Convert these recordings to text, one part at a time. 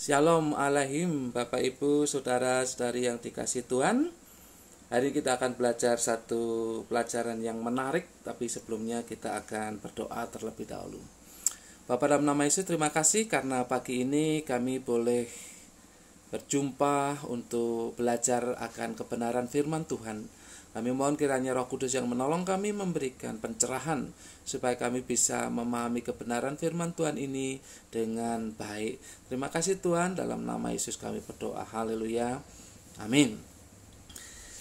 Shalom alaihim Bapak Ibu Saudara-saudari yang dikasih Tuhan. Hari ini kita akan belajar satu pelajaran yang menarik, tapi sebelumnya kita akan berdoa terlebih dahulu. Bapa dalam nama Yesus, terima kasih karena pagi ini kami boleh berjumpa untuk belajar akan kebenaran firman Tuhan. Kami mohon kiranya Roh Kudus yang menolong kami memberikan pencerahan supaya kami bisa memahami kebenaran firman Tuhan ini dengan baik. Terima kasih Tuhan, dalam nama Yesus kami berdoa. Haleluya. Amin.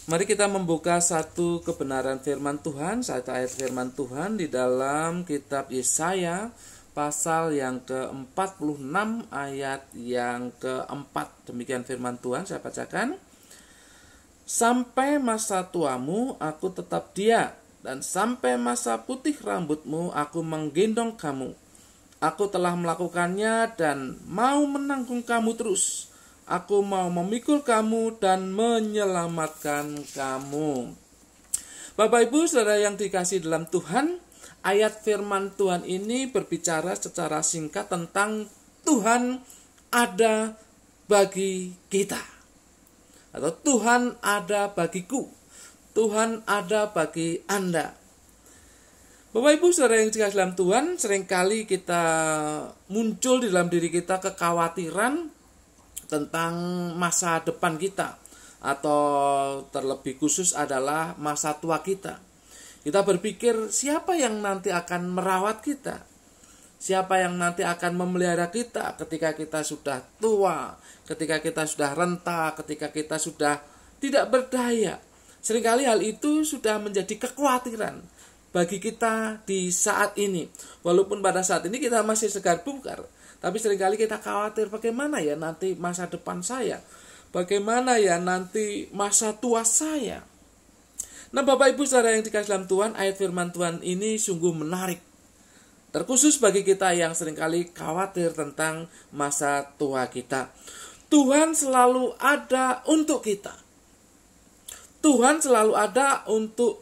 Mari kita membuka satu kebenaran firman Tuhan, satu ayat firman Tuhan di dalam kitab Yesaya pasal yang ke-46 ayat yang ke-4. Demikian firman Tuhan, saya bacakan. Sampai masa tuamu aku tetap dia, dan sampai masa putih rambutmu aku menggendong kamu. Aku telah melakukannya dan mau menanggung kamu terus. Aku mau memikul kamu dan menyelamatkan kamu. Bapak Ibu Saudara yang dikasih dalam Tuhan, ayat firman Tuhan ini berbicara secara singkat tentang Tuhan ada bagi kita. Atau Tuhan ada bagiku, Tuhan ada bagi Anda. Bapak Ibu Saudara yang dikasih dalam Tuhan, seringkali kita muncul di dalam diri kita kekhawatiran tentang masa depan kita, atau terlebih khusus adalah masa tua kita. Kita berpikir siapa yang nanti akan merawat kita, siapa yang nanti akan memelihara kita ketika kita sudah tua, ketika kita sudah renta, ketika kita sudah tidak berdaya. Seringkali hal itu sudah menjadi kekhawatiran bagi kita di saat ini. Walaupun pada saat ini kita masih segar bugar, tapi seringkali kita khawatir bagaimana ya nanti masa depan saya, bagaimana ya nanti masa tua saya. Nah Bapak Ibu Saudara yang dikasih dalam Tuhan, ayat firman Tuhan ini sungguh menarik. Terkhusus bagi kita yang seringkali khawatir tentang masa tua kita. Tuhan selalu ada untuk kita. Tuhan selalu ada untuk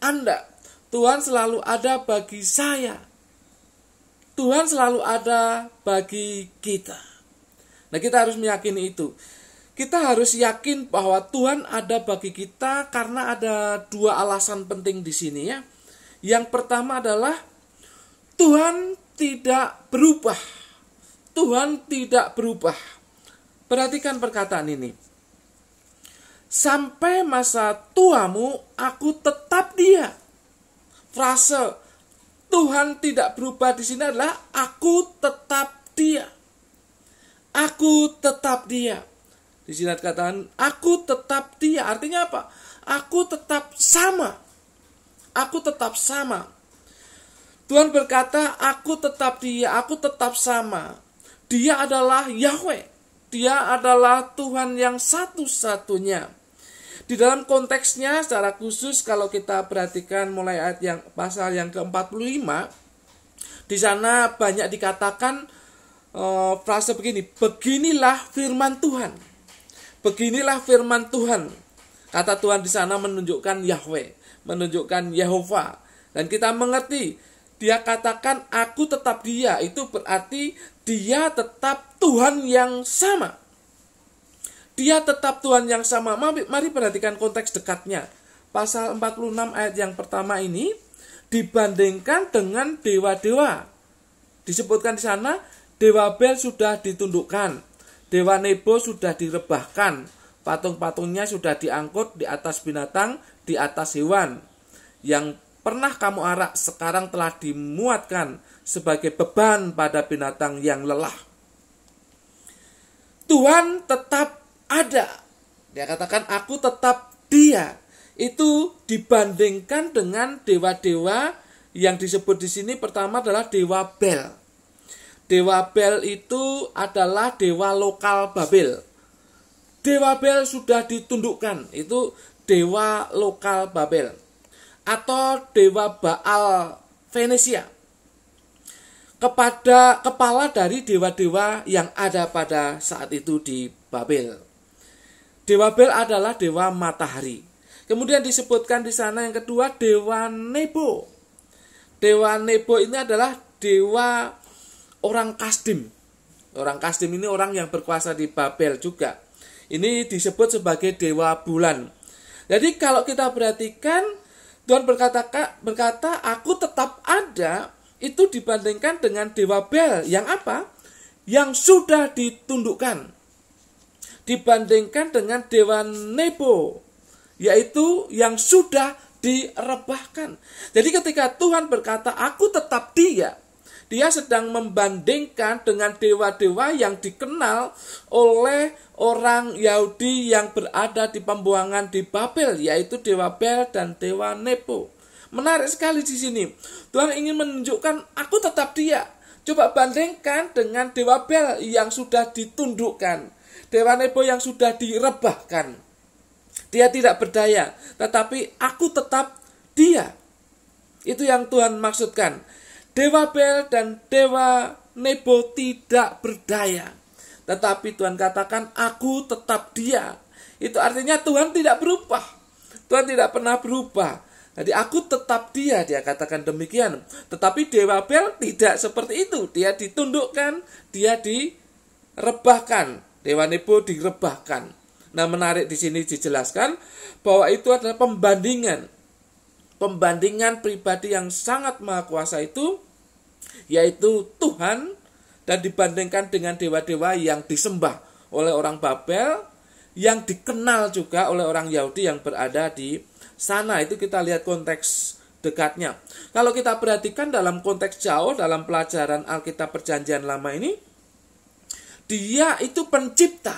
Anda. Tuhan selalu ada bagi saya. Tuhan selalu ada bagi kita. Nah, kita harus meyakini itu. Kita harus yakin bahwa Tuhan ada bagi kita karena ada dua alasan penting di sini ya. Yang pertama adalah Tuhan tidak berubah. Tuhan tidak berubah. Perhatikan perkataan ini. Sampai masa tuamu aku tetap dia. Frase Tuhan tidak berubah di sini adalah aku tetap dia. Aku tetap dia. Di sini katakan aku tetap dia. Artinya apa? Aku tetap sama. Aku tetap sama. Tuhan berkata, aku tetap dia, aku tetap sama. Dia adalah Yahweh. Dia adalah Tuhan yang satu-satunya. Di dalam konteksnya secara khusus kalau kita perhatikan mulai ayat yang pasal yang ke-45, di sana banyak dikatakan frase begini, beginilah firman Tuhan. Beginilah firman Tuhan. Kata Tuhan di sana menunjukkan Yahweh, menunjukkan Yehova. Dan kita mengerti, dia katakan aku tetap dia, itu berarti dia tetap Tuhan yang sama. Dia tetap Tuhan yang sama. Mari perhatikan konteks dekatnya. Pasal 46 ayat yang pertama ini dibandingkan dengan dewa-dewa. Disebutkan di sana, Dewa Bel sudah ditundukkan. Dewa Nebo sudah direbahkan. Patung-patungnya sudah diangkut di atas binatang, di atas hewan. Yang pernah kamu arak sekarang telah dimuatkan sebagai beban pada binatang yang lelah. Tuhan tetap ada. Dia katakan aku tetap dia. Itu dibandingkan dengan dewa-dewa yang disebut di sini pertama adalah Dewa Bel. Dewa Bel itu adalah dewa lokal Babel. Dewa Bel sudah ditundukkan. Itu dewa lokal Babel. Atau Dewa Baal Venesia. Kepada kepala dari dewa-dewa yang ada pada saat itu di Babel. Dewa Bel adalah dewa matahari. Kemudian disebutkan di sana yang kedua Dewa Nebo. Dewa Nebo ini adalah dewa orang Kasdim. Orang Kasdim ini orang yang berkuasa di Babel juga. Ini disebut sebagai dewa bulan. Jadi kalau kita perhatikan, Tuhan berkata, aku tetap ada, itu dibandingkan dengan dewa Bel yang apa? Yang sudah ditundukkan. Dibandingkan dengan dewa Nebo, yaitu yang sudah direbahkan. Jadi ketika Tuhan berkata, aku tetap dia sedang membandingkan dengan dewa-dewa yang dikenal oleh orang Yahudi yang berada di pembuangan di Babel, yaitu dewa Bel dan dewa Nebo. Menarik sekali di sini. Tuhan ingin menunjukkan, aku tetap dia. Coba bandingkan dengan dewa Bel yang sudah ditundukkan, dewa Nebo yang sudah direbahkan. Dia tidak berdaya, tetapi aku tetap dia. Itu yang Tuhan maksudkan. Dewa Bel dan dewa Nebo tidak berdaya, tetapi Tuhan katakan, aku tetap dia. Itu artinya Tuhan tidak berubah. Tuhan tidak pernah berubah. Jadi aku tetap dia katakan demikian. Tetapi dewa Bel tidak seperti itu. Dia ditundukkan, dia direbahkan. Dewa Nebo direbahkan. Nah, menarik di sini dijelaskan bahwa itu adalah pembandingan. Pembandingan pribadi yang sangat maha kuasa itu, yaitu Tuhan, dan dibandingkan dengan dewa-dewa yang disembah oleh orang Babel, yang dikenal juga oleh orang Yahudi yang berada di sana. Itu kita lihat konteks dekatnya. Kalau kita perhatikan dalam konteks jauh, dalam pelajaran Alkitab Perjanjian Lama ini, dia itu pencipta.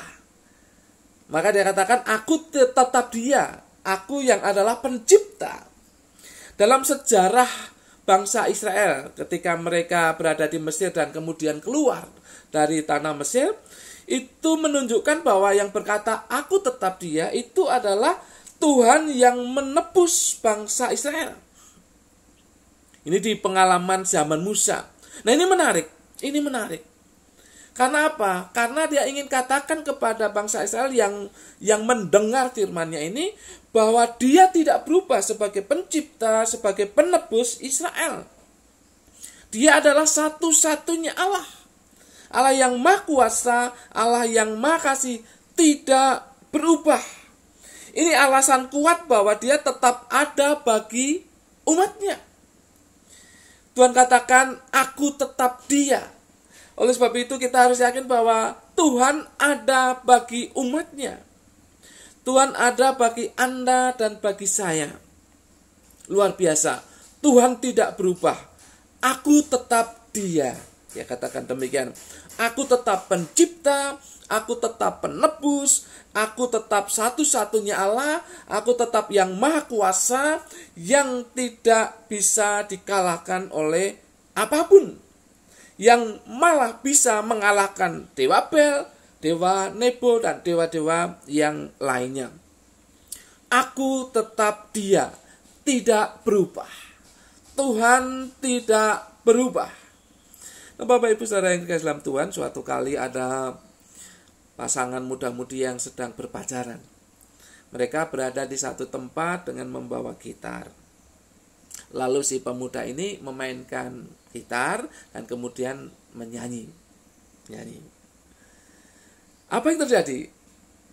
Maka dia katakan, aku tetap dia, aku yang adalah pencipta. Dalam sejarah bangsa Israel, ketika mereka berada di Mesir dan kemudian keluar dari tanah Mesir, itu menunjukkan bahwa yang berkata, aku tetap dia, itu adalah Tuhan yang menebus bangsa Israel. Ini di pengalaman zaman Musa. Nah, ini menarik. Ini menarik. Karena apa? Karena dia ingin katakan kepada bangsa Israel yang mendengar firman-Nya ini, bahwa dia tidak berubah sebagai pencipta, sebagai penebus Israel. Dia adalah satu-satunya Allah. Allah yang maha kuasa, Allah yang maha kasih, tidak berubah. Ini alasan kuat bahwa dia tetap ada bagi umatnya. Tuhan katakan, aku tetap dia. Oleh sebab itu kita harus yakin bahwa Tuhan ada bagi umatnya. Tuhan ada bagi Anda dan bagi saya. Luar biasa. Tuhan tidak berubah. Aku tetap dia. Ya, katakan demikian. Aku tetap pencipta, aku tetap penebus, aku tetap satu-satunya Allah, aku tetap yang maha kuasa, yang tidak bisa dikalahkan oleh apapun. Yang malah bisa mengalahkan dewa Bel, dewa Nebo, dan dewa-dewa yang lainnya. Aku tetap dia, tidak berubah. Tuhan tidak berubah. Nah, Bapak Ibu Saudara yang dikasihi dalam Tuhan, suatu kali ada pasangan muda-mudi yang sedang berpacaran. Mereka berada di satu tempat dengan membawa gitar. Lalu si pemuda ini memainkan gitar dan kemudian menyanyi. Apa yang terjadi?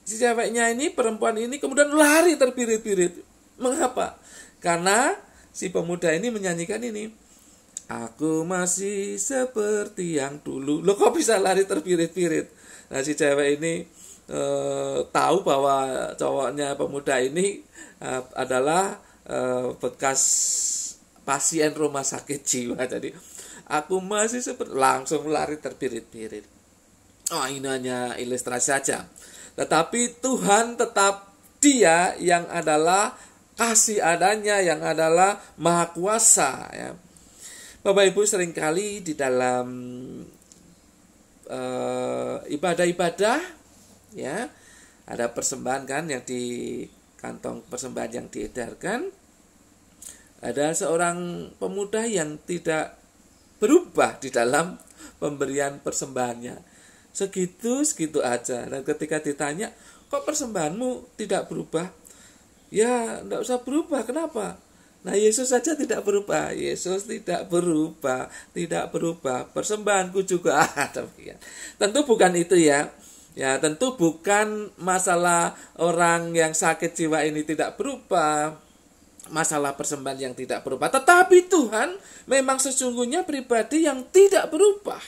Si ceweknya ini, perempuan ini kemudian lari terbirit-birit. Mengapa? Karena si pemuda ini menyanyikan ini. Aku masih seperti yang dulu. Loh, kok bisa lari terbirit-birit? Nah, si cewek ini tahu bahwa cowoknya pemuda ini adalah bekas pasien rumah sakit jiwa. Jadi aku masih seperti, langsung lari terbirit-birit. Oh, ini hanya ilustrasi saja. Tetapi Tuhan tetap dia yang adalah kasih adanya, yang adalah maha kuasa. Ya. Bapak Ibu, seringkali di dalam ibadah-ibadah, ya, ada persembahan kan yang di kantong persembahan yang diedarkan. Ada seorang pemuda yang tidak berubah di dalam pemberian persembahannya. Segitu aja. Dan ketika ditanya, kok persembahanmu tidak berubah? Ya, tidak usah berubah. Kenapa? Nah, Yesus saja tidak berubah. Yesus tidak berubah, tidak berubah. Persembahanku juga demikian. Tentu bukan itu ya. Ya, tentu bukan masalah orang yang sakit jiwa ini tidak berubah, masalah persembahan yang tidak berubah. Tetapi Tuhan memang sesungguhnya pribadi yang tidak berubah.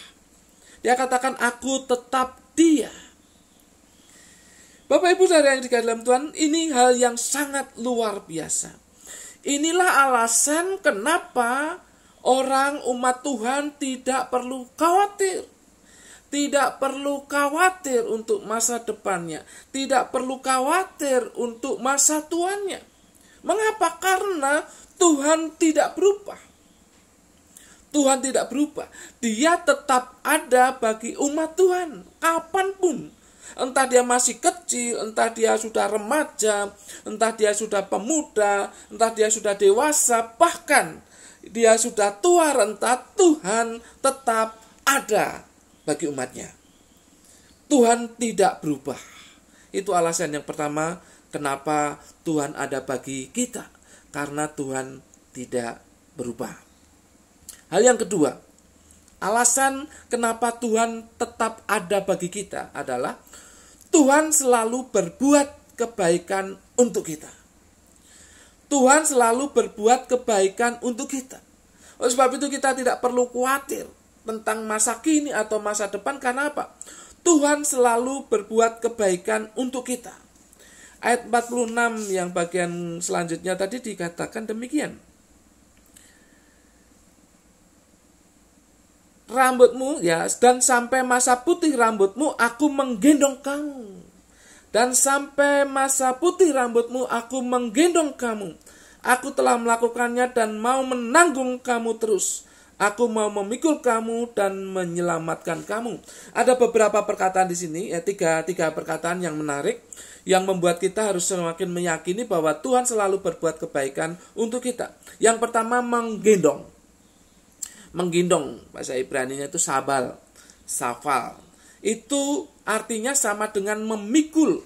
Dia katakan, aku tetap Dia. Bapak Ibu saudara yang dikasihi dalam Tuhan, ini hal yang sangat luar biasa. Inilah alasan kenapa orang umat Tuhan tidak perlu khawatir. Tidak perlu khawatir untuk masa depannya. Tidak perlu khawatir untuk masa tuannya. Mengapa? Karena Tuhan tidak berubah. Tuhan tidak berubah. Dia tetap ada bagi umat Tuhan. Kapanpun. Entah dia masih kecil, entah dia sudah remaja, entah dia sudah pemuda, entah dia sudah dewasa, bahkan dia sudah tua renta, Tuhan tetap ada bagi umatnya. Tuhan tidak berubah. Itu alasan yang pertama kenapa Tuhan ada bagi kita. Karena Tuhan tidak berubah. Hal yang kedua, alasan kenapa Tuhan tetap ada bagi kita adalah Tuhan selalu berbuat kebaikan untuk kita. Tuhan selalu berbuat kebaikan untuk kita. Oleh sebab itu kita tidak perlu khawatir tentang masa kini atau masa depan. Karena apa? Tuhan selalu berbuat kebaikan untuk kita. Ayat 46 yang bagian selanjutnya tadi dikatakan demikian. Rambutmu, ya, dan sampai masa putih rambutmu aku menggendong kamu. Dan sampai masa putih rambutmu aku menggendong kamu. Aku telah melakukannya dan mau menanggung kamu terus. Aku mau memikul kamu dan menyelamatkan kamu. Ada beberapa perkataan di sini, ya, tiga perkataan yang menarik, yang membuat kita harus semakin meyakini bahwa Tuhan selalu berbuat kebaikan untuk kita. Yang pertama, menggendong. Menggendong, bahasa Ibrani-nya itu safal. Itu artinya sama dengan memikul.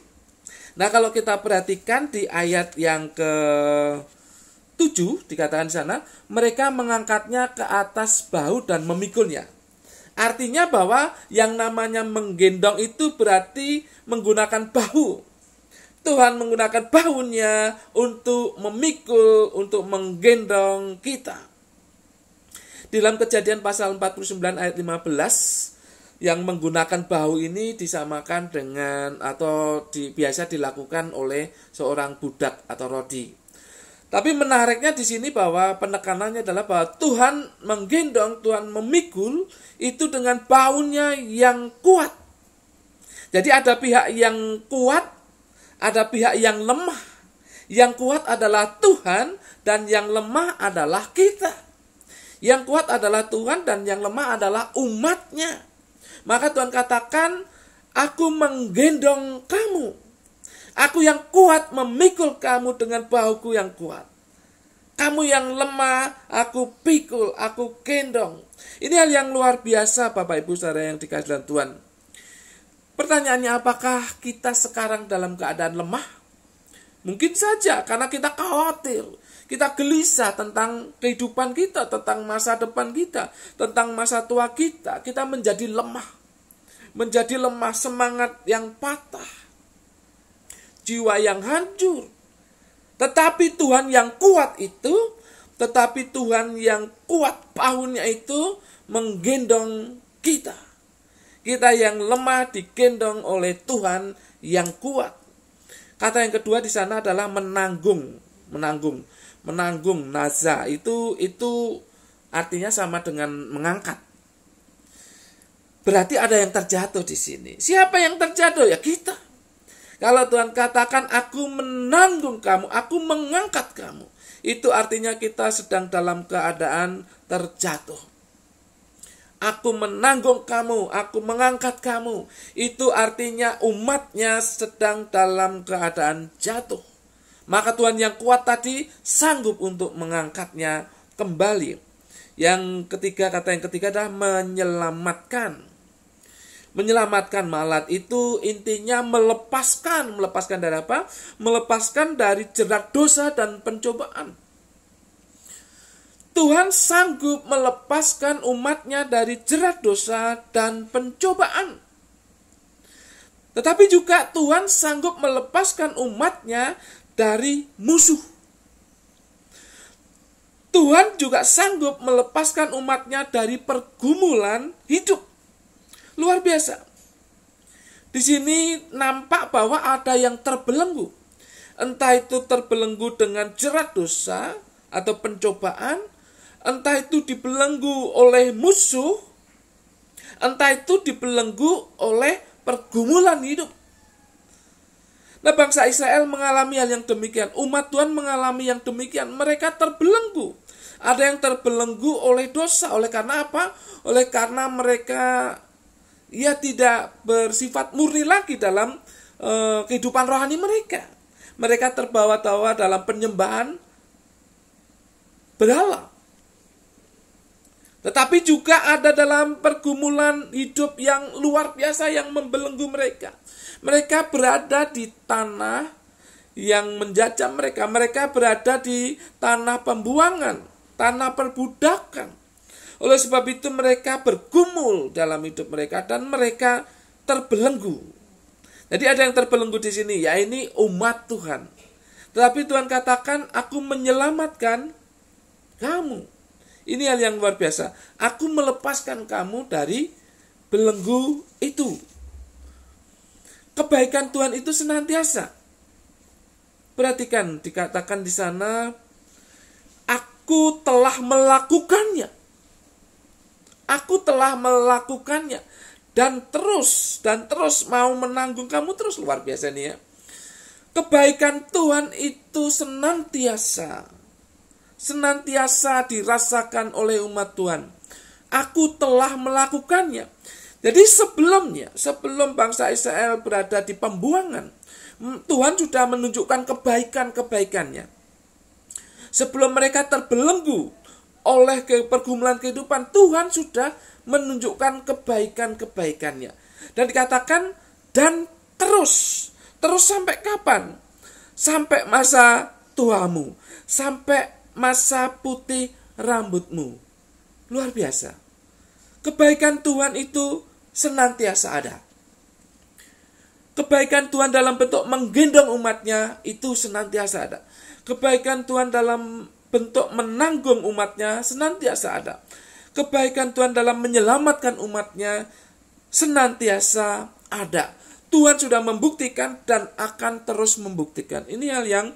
Nah, kalau kita perhatikan di ayat yang ke-7 dikatakan di sana, mereka mengangkatnya ke atas bahu dan memikulnya. Artinya bahwa yang namanya menggendong itu berarti menggunakan bahu. Tuhan menggunakan bahunya untuk memikul, untuk menggendong kita. Dalam Kejadian pasal 49 ayat 15, yang menggunakan bahu ini disamakan dengan atau biasa dilakukan oleh seorang budak atau rodi. Tapi menariknya di sini bahwa penekanannya adalah bahwa Tuhan menggendong, Tuhan memikul itu dengan bahunya yang kuat. Jadi ada pihak yang kuat, ada pihak yang lemah. Yang kuat adalah Tuhan dan yang lemah adalah kita. Yang kuat adalah Tuhan dan yang lemah adalah umatnya. Maka Tuhan katakan, aku menggendong kamu. Aku yang kuat memikul kamu dengan bahuku yang kuat. Kamu yang lemah, aku pikul, aku gendong. Ini hal yang luar biasa Bapak Ibu saudara yang dikasihi dalam Tuhan. Pertanyaannya, apakah kita sekarang dalam keadaan lemah? Mungkin saja karena kita khawatir. Kita gelisah tentang kehidupan kita, tentang masa depan kita, tentang masa tua kita. Kita menjadi lemah. Menjadi lemah, semangat yang patah. Jiwa yang hancur. Tetapi Tuhan yang kuat itu, bahunya itu menggendong kita. Kita yang lemah digendong oleh Tuhan yang kuat. Kata yang kedua di sana adalah menanggung, naza itu artinya sama dengan mengangkat. Berarti ada yang terjatuh di sini. Siapa yang terjatuh? Ya kita. Kalau Tuhan katakan aku menanggung kamu, aku mengangkat kamu, itu artinya kita sedang dalam keadaan terjatuh. Aku menanggung kamu, aku mengangkat kamu, itu artinya umatnya sedang dalam keadaan jatuh. Maka Tuhan yang kuat tadi sanggup untuk mengangkatnya kembali. Kata yang ketiga adalah menyelamatkan. Menyelamatkan malat itu intinya melepaskan dari apa? Melepaskan dari jerat dosa dan pencobaan. Tuhan sanggup melepaskan umatnya dari jerat dosa dan pencobaan. Tetapi juga Tuhan sanggup melepaskan umatnya dari musuh. Tuhan juga sanggup melepaskan umatnya dari pergumulan hidup. Luar biasa. Di sini nampak bahwa ada yang terbelenggu. Entah itu terbelenggu dengan jerat dosa atau pencobaan, entah itu dibelenggu oleh musuh, entah itu dibelenggu oleh pergumulan hidup. Nah, bangsa Israel mengalami hal yang demikian. Umat Tuhan mengalami yang demikian. Mereka terbelenggu. Ada yang terbelenggu oleh dosa. Oleh karena apa? Oleh karena mereka tidak bersifat murni lagi dalam kehidupan rohani mereka. Mereka terbawa-bawa dalam penyembahan berhala. Tetapi juga ada dalam pergumulan hidup yang luar biasa yang membelenggu mereka. Mereka berada di tanah yang menjajah mereka. Mereka berada di tanah pembuangan, tanah perbudakan. Oleh sebab itu mereka bergumul dalam hidup mereka dan mereka terbelenggu. Jadi ada yang terbelenggu di sini, ya ini umat Tuhan. Tetapi Tuhan katakan, aku menyelamatkan kamu. Ini hal yang luar biasa. Aku melepaskan kamu dari belenggu itu. Kebaikan Tuhan itu senantiasa. Perhatikan, dikatakan di sana, aku telah melakukannya. Aku telah melakukannya. Dan terus mau menanggung kamu terus. Luar biasa nih ya. Kebaikan Tuhan itu senantiasa dirasakan oleh umat Tuhan. Aku telah melakukannya. Jadi sebelum bangsa Israel berada di pembuangan, Tuhan sudah menunjukkan kebaikan-kebaikannya. Sebelum mereka terbelenggu oleh pergumulan kehidupan, Tuhan sudah menunjukkan kebaikan-kebaikannya. Dan dikatakan, dan terus sampai kapan? Sampai masa tuamu, sampai masa putih rambutmu. Luar biasa. Kebaikan Tuhan itu senantiasa ada. Kebaikan Tuhan dalam bentuk menggendong umatnya itu senantiasa ada. Kebaikan Tuhan dalam bentuk menanggung umatnya senantiasa ada. Kebaikan Tuhan dalam menyelamatkan umatnya senantiasa ada. Tuhan sudah membuktikan dan akan terus membuktikan. Ini hal yang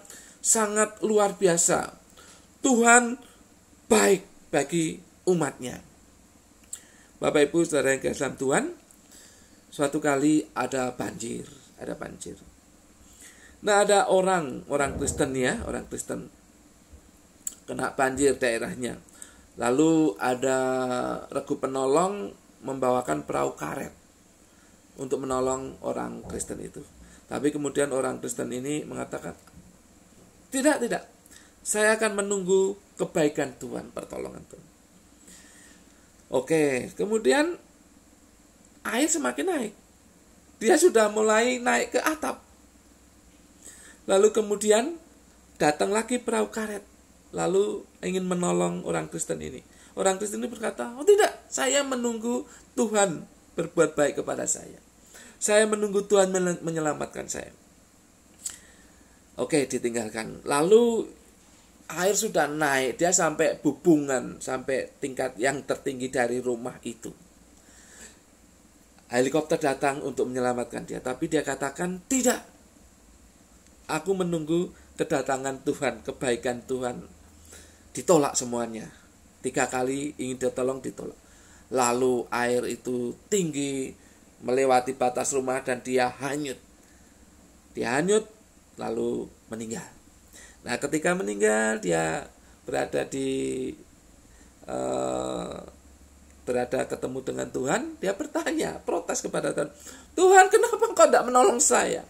sangat luar biasa. Tuhan baik bagi umatnya. Bapak Ibu Saudara yang kasih dalam Tuhan, suatu kali ada banjir. Nah, ada orang Kristen ya, orang Kristen kena banjir daerahnya. Lalu ada regu penolong membawakan perahu karet untuk menolong orang Kristen itu. Tapi kemudian orang Kristen ini mengatakan, tidak, saya akan menunggu kebaikan Tuhan, pertolongan Tuhan. Oke, kemudian air semakin naik. Dia sudah mulai naik ke atap. Lalu kemudian datang lagi perahu karet. Lalu ingin menolong orang Kristen ini. Orang Kristen ini berkata, oh tidak, saya menunggu Tuhan berbuat baik kepada saya. Saya menunggu Tuhan menyelamatkan saya. Oke, ditinggalkan. Lalu air sudah naik, dia sampai bubungan, sampai tingkat yang tertinggi dari rumah itu. Helikopter datang untuk menyelamatkan dia, tapi dia katakan, tidak. Aku menunggu kedatangan Tuhan, kebaikan Tuhan. Ditolak semuanya. 3 kali ingin ditolak. Lalu air itu tinggi, melewati batas rumah dan dia hanyut. Lalu meninggal. Nah, ketika meninggal, dia berada ketemu dengan Tuhan. Dia bertanya, protes kepada Tuhan. Tuhan, kenapa engkau tidak menolong saya?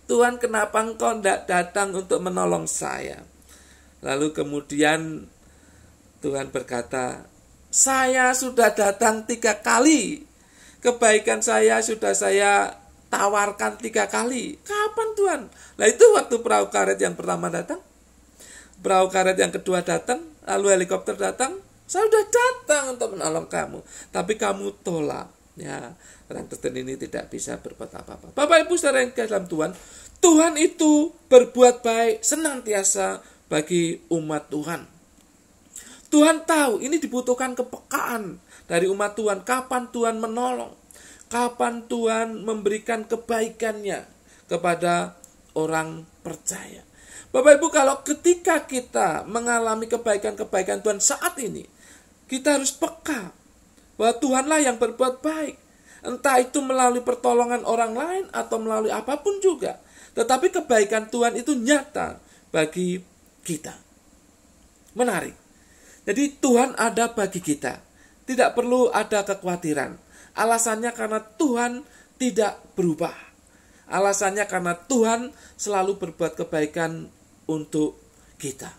Tuhan, kenapa engkau tidak datang untuk menolong saya? Lalu kemudian Tuhan berkata, saya sudah datang 3 kali. Kebaikan saya sudah saya tawarkan 3 kali. Kapan Tuhan? Nah, itu waktu perahu karet yang pertama datang. Perahu karet yang kedua datang. lalu helikopter datang, saya sudah datang untuk menolong kamu, tapi kamu tolak. Ya, orang Kristen ini tidak bisa berbuat apa-apa. Bapak Ibu saudara yang dalam Tuhan, Tuhan itu berbuat baik senantiasa bagi umat Tuhan. Tuhan tahu ini dibutuhkan kepekaan dari umat Tuhan. Kapan Tuhan menolong, kapan Tuhan memberikan kebaikannya kepada orang percaya. Bapak Ibu, kalau ketika kita mengalami kebaikan-kebaikan Tuhan saat ini, kita harus peka bahwa Tuhanlah yang berbuat baik. Entah itu melalui pertolongan orang lain atau melalui apapun juga. Tetapi kebaikan Tuhan itu nyata bagi kita. Menarik. Jadi Tuhan ada bagi kita. Tidak perlu ada kekhawatiran. Alasannya karena Tuhan tidak berubah. Alasannya karena Tuhan selalu berbuat kebaikan untuk kita.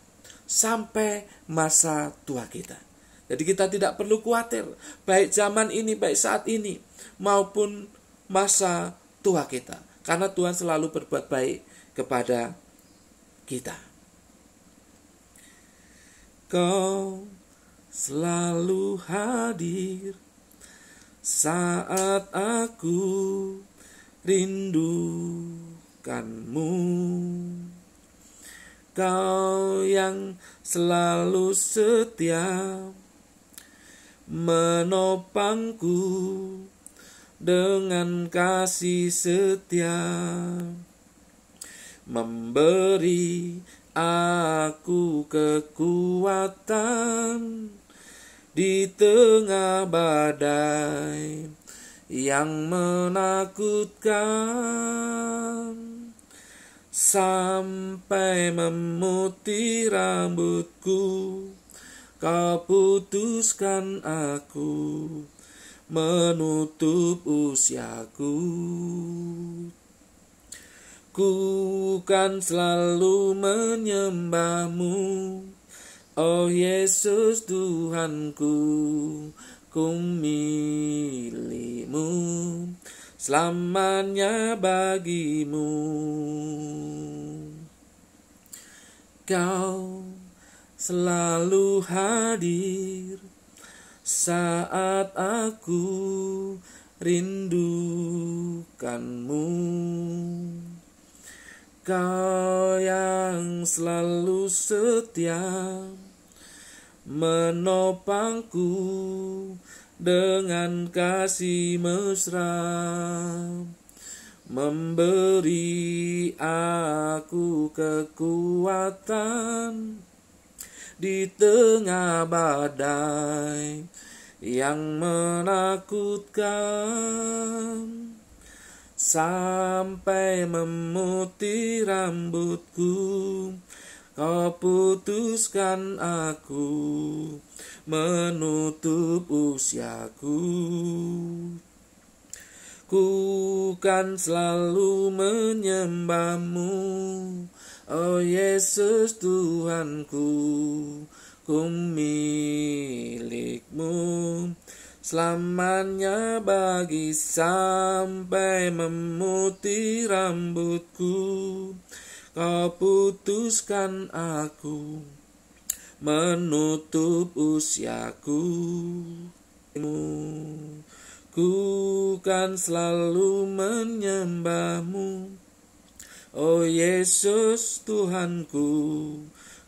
Sampai masa tua kita. Jadi kita tidak perlu khawatir, baik zaman ini, baik saat ini, maupun masa tua kita. Karena Tuhan selalu berbuat baik kepada kita. Kau selalu hadir saat aku rindukanmu. Kau yang selalu setia menopangku dengan kasih setia, memberi aku kekuatan di tengah badai yang menakutkan, sampai memutih rambutku. Kau putuskan aku menutup usiaku. Ku kan selalu menyembahmu, oh Yesus Tuhanku. Ku milikmu, selamanya bagimu. Kau selalu hadir saat aku rindukanmu. Kau yang selalu setia menopangku dengan kasih mesra, memberi aku kekuatan di tengah badai yang menakutkan, sampai memutih rambutku. Kau putuskan aku menutup usiaku. Ku kan selalu menyembahmu, oh Yesus Tuhanku. Ku milikmu, selamanya bagi, sampai memutih rambutku. Kau putuskan aku menutup usiaku. Ku kan selalu menyembahmu, oh Yesus Tuhanku.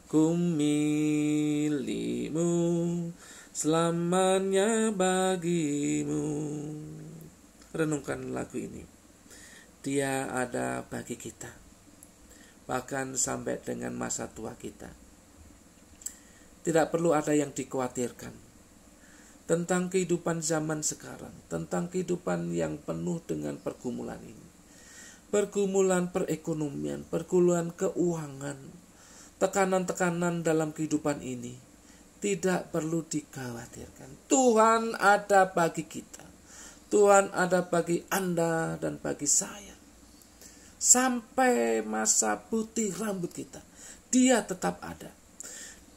Ku milikmu, selamanya bagimu. Renungkan lagu ini. Dia ada bagi kita, bahkan sampai dengan masa tua kita. Tidak perlu ada yang dikhawatirkan tentang kehidupan zaman sekarang, tentang kehidupan yang penuh dengan pergumulan ini. Pergumulan perekonomian, pergumulan keuangan, tekanan-tekanan dalam kehidupan ini tidak perlu dikhawatirkan. Tuhan ada bagi kita. Tuhan ada bagi Anda dan bagi saya. Sampai masa putih rambut kita, Dia tetap ada.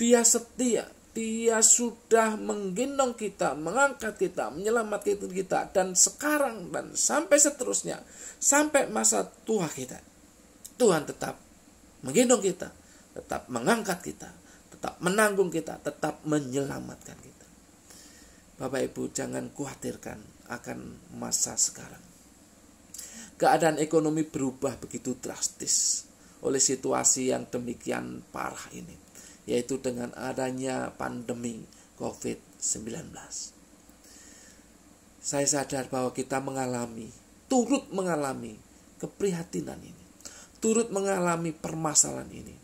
Dia setia. Dia sudah menggendong kita, mengangkat kita, menyelamatkan kita, dan sekarang dan sampai seterusnya, sampai masa tua kita, Tuhan tetap menggendong kita, tetap mengangkat kita, tetap menanggung kita, tetap menyelamatkan kita. Bapak Ibu, jangan khawatirkan akan masa sekarang. Keadaan ekonomi berubah begitu drastis oleh situasi yang demikian parah ini, yaitu dengan adanya pandemi COVID-19. Saya sadar bahwa kita turut mengalami keprihatinan ini, turut mengalami permasalahan ini.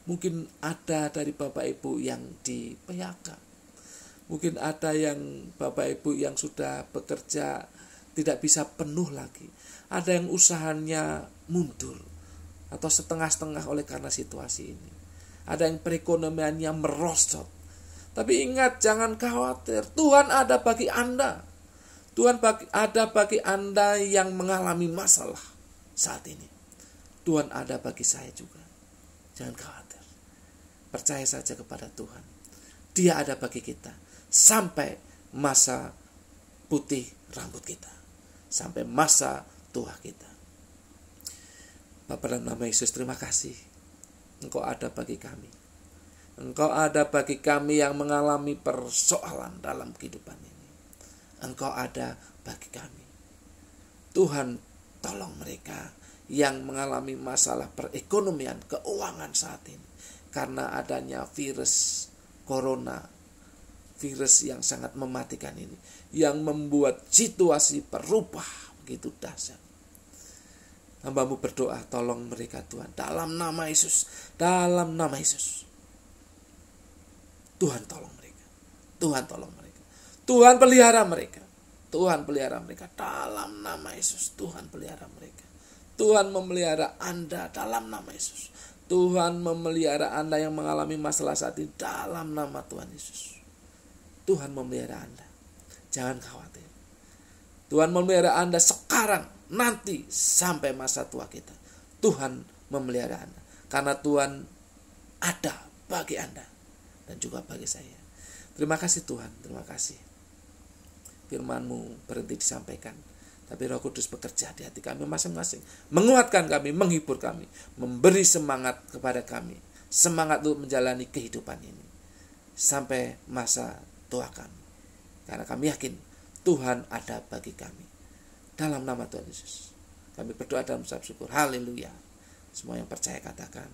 Mungkin ada dari Bapak Ibu yang di PHK. Mungkin ada yang Bapak Ibu yang sudah bekerja tidak bisa penuh lagi. Ada yang usahanya mundur atau setengah-setengah oleh karena situasi ini. Ada yang perekonomiannya merosot. Tapi ingat, jangan khawatir. Tuhan ada bagi Anda. Tuhan ada bagi Anda yang mengalami masalah saat ini. Tuhan ada bagi saya juga. Jangan khawatir. Percaya saja kepada Tuhan. Dia ada bagi kita. Sampai masa putih rambut kita. Sampai masa tua kita. Bapa, dalam nama Yesus, terima kasih. Engkau ada bagi kami. Engkau ada bagi kami yang mengalami persoalan dalam kehidupan ini. Engkau ada bagi kami. Tuhan, tolong mereka yang mengalami masalah perekonomian, keuangan saat ini. Karena adanya virus corona, virus yang sangat mematikan ini, yang membuat situasi berubah begitu dahsyat. Hamba-Mu berdoa, tolong mereka Tuhan, dalam nama Yesus, dalam nama Yesus. Tuhan tolong mereka, Tuhan tolong mereka, Tuhan pelihara mereka, Tuhan pelihara mereka dalam nama Yesus. Tuhan pelihara mereka, Tuhan memelihara Anda dalam nama Yesus. Tuhan memelihara Anda yang mengalami masalah saat ini dalam nama Tuhan Yesus. Tuhan memelihara Anda. Jangan khawatir. Tuhan memelihara Anda sekarang, nanti, sampai masa tua kita. Tuhan memelihara Anda. Karena Tuhan ada bagi Anda. Dan juga bagi saya. Terima kasih Tuhan. Terima kasih. Firman-Mu berhenti disampaikan. Tapi Roh Kudus bekerja di hati kami masing-masing. Menguatkan kami, menghibur kami. Memberi semangat kepada kami. Semangat untuk menjalani kehidupan ini. Sampai masa tua kami. Karena kami yakin Tuhan ada bagi kami. Dalam nama Tuhan Yesus kami berdoa dalam ucap syukur. Haleluya. Semua yang percaya katakan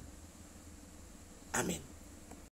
amin.